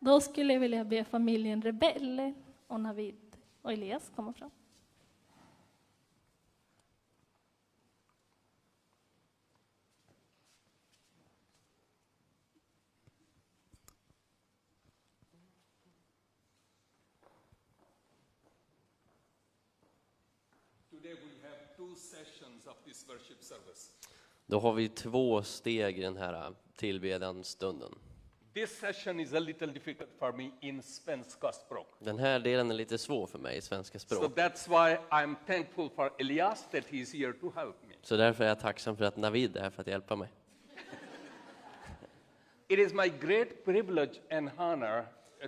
Då skulle jag vilja be familjen Rebell och Navid och Elias komma fram. Today we have two sessions of this worship service. Då har vi 2 steg i den här tillbedjansstunden. This session is a little difficult for me in svenska språk. Den här delen är lite svår för mig i svenska So språk. that's why I'm thankful for Elias that he's here to help me. Så därför är jag tacksam för att Navid är här för att hjälpa mig. It is my great privilege and honor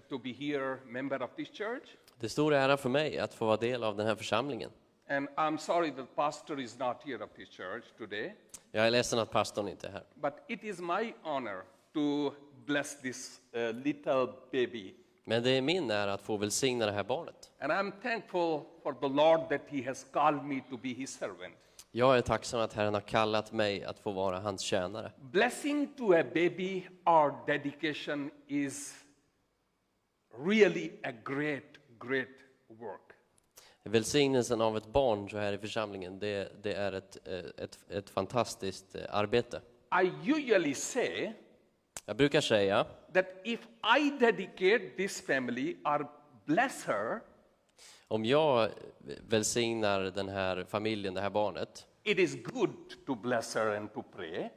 to be here, member of this church. Det är stor ära för mig att få vara del av den här församlingen. And I'm sorry that pastor is not here of this church today. Jag är ledsen att pastorn inte är här. But it is my honor to bless this little baby. Men det är min ära att få välsigna det här barnet. And I'm thankful for the Lord that he has called me to be his servant. Jag är tacksam att Herren har kallat mig att få vara hans tjänare. Blessing to a baby or dedication is really a great work. Välsignelsen av ett barn så här i församlingen, det är ett fantastiskt arbete. I usually say Jag brukar säga that if I dedicate this family or bless her, om jag välsignar den här familjen, det här barnet, it is good to bless her and to pray,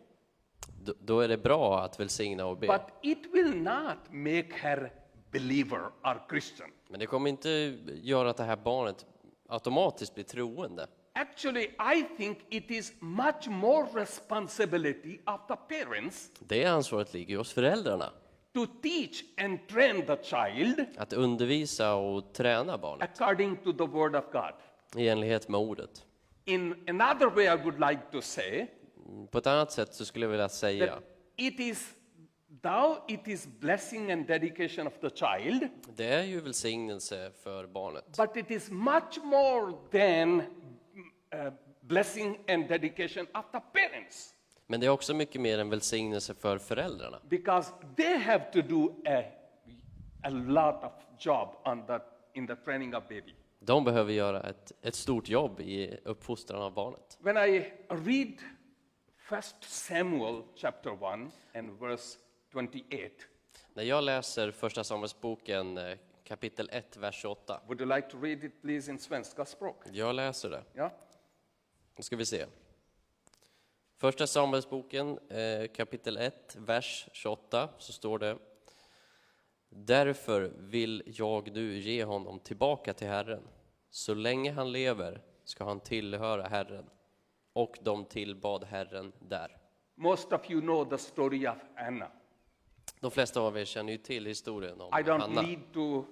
då är det bra att välsigna och be. but it will not make her believer or Christian. Men det kommer inte göra att det här barnet automatiskt blir troende. Actually, I think it is much more responsibility of the parents Det ansvaret ligger hos föräldrarna. to teach and train the child Att undervisa och träna barnet according to the word of God. i enlighet med ordet. In another way, I would like to say På ett annat sätt så skulle jag vilja säga that it is blessing and dedication of the child, det är ju välsignelse för barnet. but it is much more than blessing and dedication of the parents, Men det är också mycket mer en välsignelse för föräldrarna. because they have to do a lot of job in the training of baby. De behöver göra ett stort jobb i uppfostran av barnet. When I read 1 Samuel chapter 1 and verse 28, När jag läser första Samuelsboken kapitel 1, vers 28. would you like to read it please in svenska språk? Jag läser det. Ja? Nu ska vi se. Första Samuelsboken kapitel 1, vers 28 så står det: Därför vill jag nu ge honom tillbaka till Herren. Så länge han lever ska han tillhöra Herren. Och de tillbad Herren där. Most of you know the story of Anna. De flesta av er känner ju till historien om I don't Hanna. need to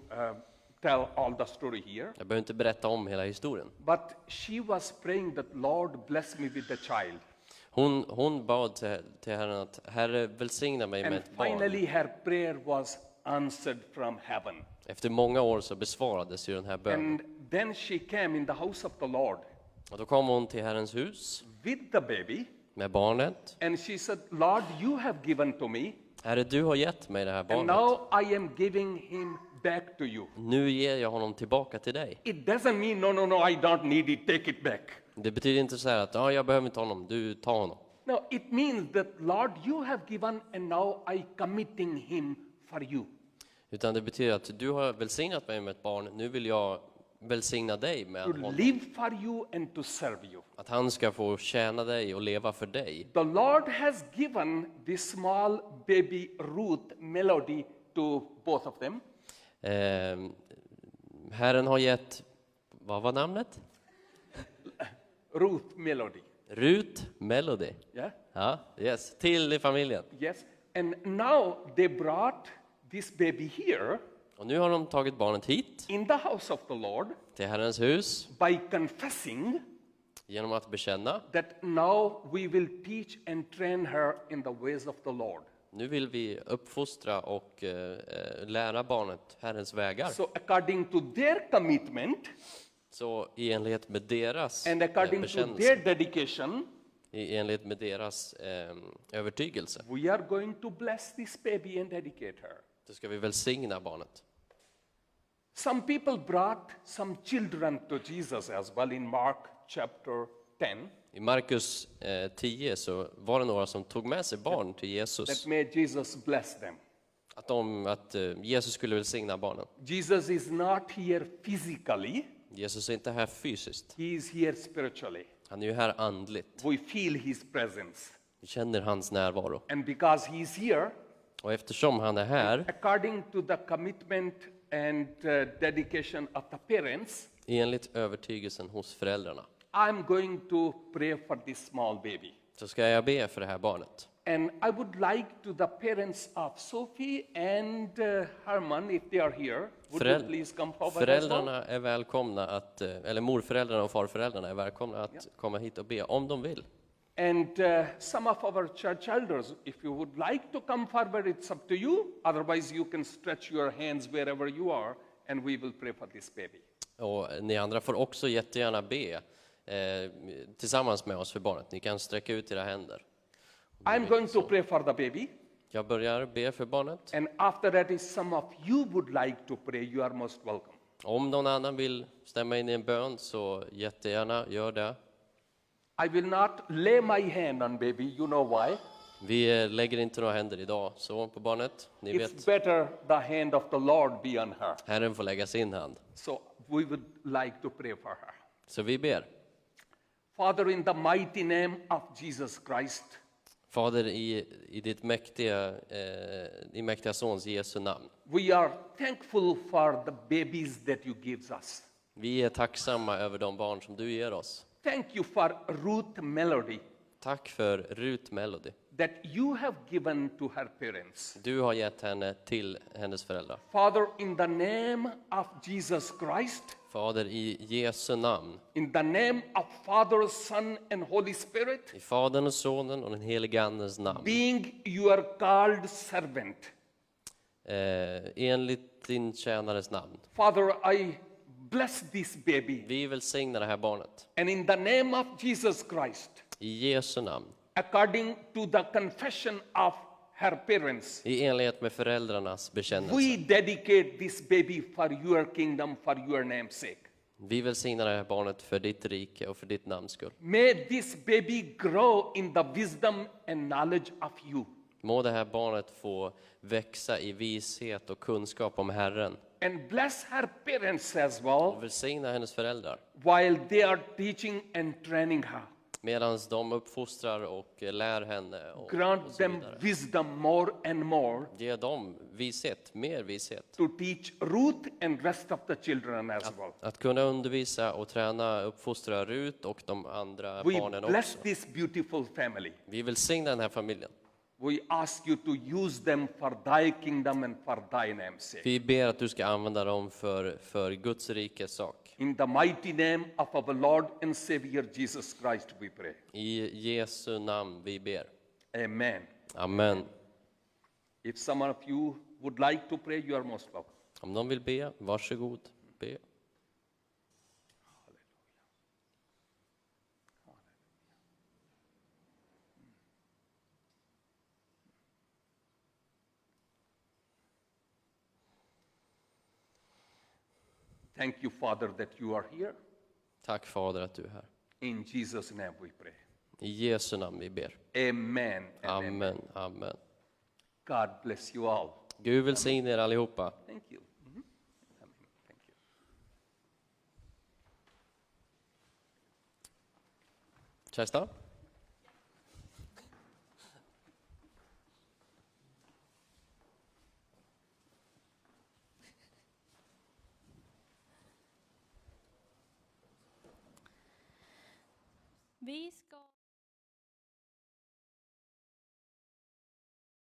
tell all the story here, Jag behöver inte berätta om hela historien. but she was praying that Lord bless me with a child. Hon bad till Herren att Herre välsigna mig med And ett barn. finally her prayer was answered from heaven. Efter många år så besvarades ju den här bönen. And then she came in the house of the Lord Och då kom hon till Herrens hus with the baby, med barnet. and she said, Lord, you have given to me, Herre, du har gett mig det här and barnet. now I am giving him back to you. Nu ger jag honom tillbaka till dig. It doesn't mean, no, I don't need it, take it back. Det betyder inte så här att jag behöver inte honom, du tar honom. No, it means that, Lord, you have given, and now I committing him for you. Utan det betyder att du har välsignat mig med ett barn, nu vill jag välsigna dig med To honom. live for you and to serve you. Att han ska få tjäna dig och leva för dig. The Lord has given this small baby Ruth Melody to both of them. Herren har gett, vad var namnet? Ruth Melody. Ruth Melody. Yeah? Ja, yes, till familjen. Yes. And now they brought this baby here Och nu har de tagit barnet hit in the house of the Lord till Herrens hus by confessing genom att bekänna. that now we will teach and train her in the ways of the Lord. Nu vill vi uppfostra och lära barnet Herrens vägar. So according to their commitment Så i enlighet med deras and according to bekännelse, their dedication, i enlighet med deras övertygelse, we are going to bless this baby and dedicate her. då ska vi välsigna barnet. Some people brought some children to Jesus as well in Mark chapter 10. I Markus 10 så var det några som tog med sig barn till Jesus. That made Jesus bless them. Att Jesus skulle välsigna barnen. Jesus is not here physically, Jesus är inte här fysiskt. he is here spiritually. Han är ju här andligt. We feel his presence. Vi känner hans närvaro. And because he is here, Och eftersom han är här, according to the commitment and dedication of the parents, enligt övertygelsen hos föräldrarna, I'm going to pray for this small baby. så ska jag be för det här barnet. And I would like to the parents of Sophie and Herman, if they are here, would you please come forward as well? Föräldrarna är välkomna att, eller morföräldrarna och farföräldrarna är välkomna att komma hit och be om de vill. And some of our church elders, if you would like to come forward, it's up to you. Otherwise, you can stretch your hands wherever you are, and we will pray for this baby. Och ni andra får också jättegärna be tillsammans med oss för barnet. Ni kan sträcka ut era händer. I'm going to pray for the baby. Jag börjar be för barnet. And after that, if some of you would like to pray, you are most welcome. Om någon annan vill stämma in i en bön så jättegärna gör det. I will not lay my hand on baby, you know why? Vi lägger inte några händer idag så på barnet. Ni It's vet, better the hand of the Lord be on her. Herren får lägga sin hand. So we would like to pray for her. Så vi ber. Father, in the mighty name of Jesus Christ, Fader, i ditt mäktiga sons Jesu namn. we are thankful for the babies that you gives us. Vi är tacksamma över de barn som du ger oss. Thank you for Ruth Melody Tack för Ruth Melody. that you have given to her parents. Du har gett henne till hennes föräldrar. Father, in the name of Jesus Christ, Fader, i Jesu namn, in the name of Father, Son, and Holy Spirit, i Fadern och Sonen och den helige Andens namn, being your called servant, enligt din tjänares namn. Father, I bless this baby. Vi välsignar det här barnet. And in the name of Jesus Christ, I Jesu namn, according to the confession of her parents, i enlighet med föräldrarnas bekännelse. we dedicate this baby for your kingdom, for your name's sake. Vi välsignar det här barnet för ditt rike och för ditt namns skull. May this baby grow in the wisdom and knowledge of you. Må det här barnet få växa i vishet och kunskap om Herren. And bless her parents as well Och välsigna hennes föräldrar while they are teaching and training her. medan de uppfostrar och lär henne. Och Grant så them vidare. wisdom more and more Ge dem vishet, mer vishet. to teach Ruth and rest of the children as well. Att kunna undervisa och träna, uppfostra Rut och de andra We barnen bless också. this beautiful family. Vi välsignar den här familjen. We ask you to use them for thy kingdom and for thy name's sake. Vi ber att du ska använda dem för Guds rikes sak. In the mighty name of our Lord and Savior Jesus Christ we pray. I Jesu namn vi ber. Amen. Amen. If some of you would like to pray, you are most welcome. Om någon vill be, varsågod, be. Thank you, Father, that you are here. Tack Fader att du är här. In Jesus' name we pray. I Jesu namn vi ber. Amen. And amen. Amen, amen. God bless you all. Gud välsigne er allihopa. Thank you. Amen. Thank you. Kersta? Vi ska